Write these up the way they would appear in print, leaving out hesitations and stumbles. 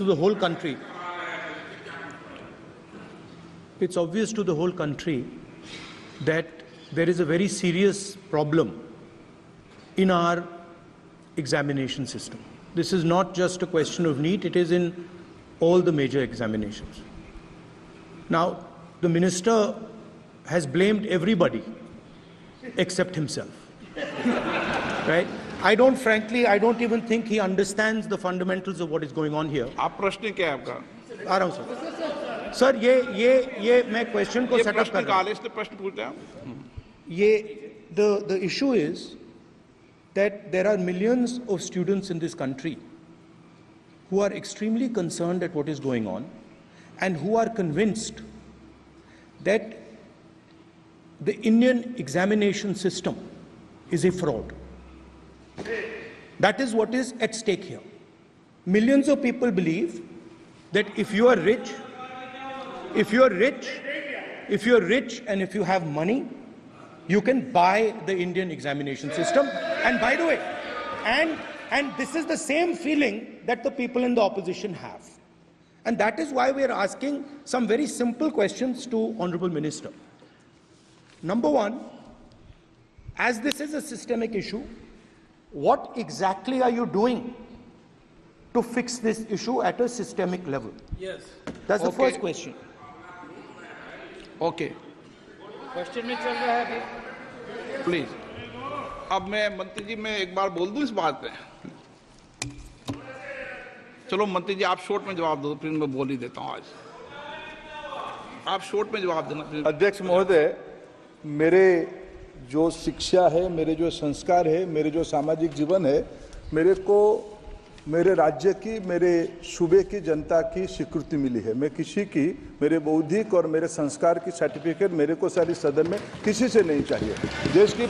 to the whole country. It's obvious to the whole country that there is a very serious problem in our examination system. This is not just a question of NEET, it is in all the major examinations. Now, the minister has blamed everybody except himself, right? I don't even think he understands the fundamentals of what is going on here. आप प्रश्न क्या है आपका? आ रहा हूं sir. ये मैं question को सेटअप कर रहा हूं। प्रश्न पूछते हैं। The issue is that there are millions of students in this country who are extremely concerned at what is going on and who are convinced that the Indian examination system is a fraud. That is what is at stake here. Millions of people believe that if you are rich and if you have money, you can buy the Indian examination system. And by the way, and this is the same feeling that the people in the opposition have. And that is why we are asking some very simple questions to Honorable Minister. Number one, as this is a systemic issue, what exactly are you doing to fix this issue at a systemic level? Yes. That's the first question. Okay. Question में चल रहा है अभी। Please. अब मैं मंत्री जी मैं एक बार बोल दूं इस बात पे। चलो मंत्री जी आप शॉर्ट में जवाब दो, फिर मैं बोल ही देता हूं आज। आप शॉर्ट में जवाब देना। अध्यक्ष महोदय, मेरे जो शिक्षा है, मेरे जो संस्कार है, मेरे जो सामाजिक जीवन है, मेरे को मेरे राज्य की, मेरे सूबे की जनता की स्वीकृति मिली है। मैं किसी की, मेरे बौद्धिक और मेरे संस्कार की सर्टिफिकेट मेरे को सारी सदन में किसी से नहीं चाहिए। देश की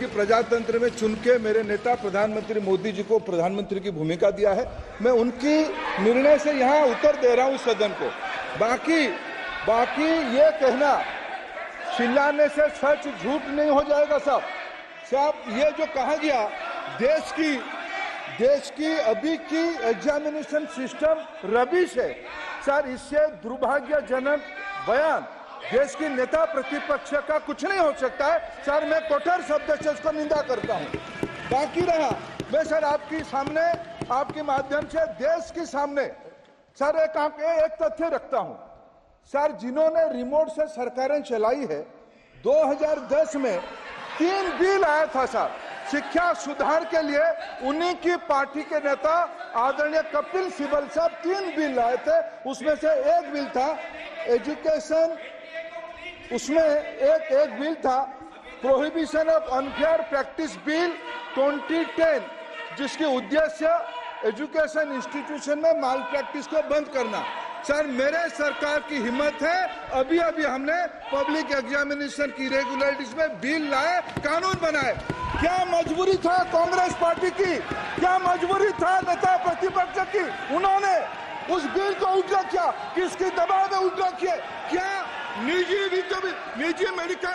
प्रजातंत्र में चुन के मेरे नेता प्रधानमंत्री मोदी जी को प्रधानमंत्री की भूमिका दिया है। मैं उनकी निर्णय से यहाँ उत्तर दे रहा हूँ सदन को। बाकी ये कहना चिल्लाने से सच झूठ नहीं हो जाएगा साहब। ये जो कहा गया देश की अभी की एग्जामिनेशन सिस्टम रबिश है सर, इससे दुर्भाग्यजनक बयान देश की नेता प्रतिपक्ष का कुछ नहीं हो सकता है सर। मैं कठोर शब्द से इसको निंदा करता हूं। बाकी रहा, मैं सर आपके सामने, आपके माध्यम से देश के सामने सर एक तथ्य रखता हूं सर। जिन्होंने रिमोट से सरकारें चलाई है, 2010 में 3 बिल आया था सर शिक्षा सुधार के लिए। उन्हीं की पार्टी के नेता आदरणीय कपिल सिब्बल साहब 3 बिल लाए थे। उसमें से एक बिल था एजुकेशन, उसमें एक बिल था prohibition of unfair practice bill 2010, जिसकी उद्देश्य एजुकेशन इंस्टीट्यूशन में माल प्रैक्टिस को बंद करना। सर मेरे सरकार की हिम्मत है, अभी हमने पब्लिक एग्जामिनेशन की रेगुलरिटीज में बिल लाए, कानून बनाए। क्या मजबूरी था कांग्रेस पार्टी की, क्या मजबूरी था नेता प्रतिपक्ष की? उन्होंने उस बिल को उल्टा किया, किसके दबाव में उल्टा किया? क्या निजी मेडिकल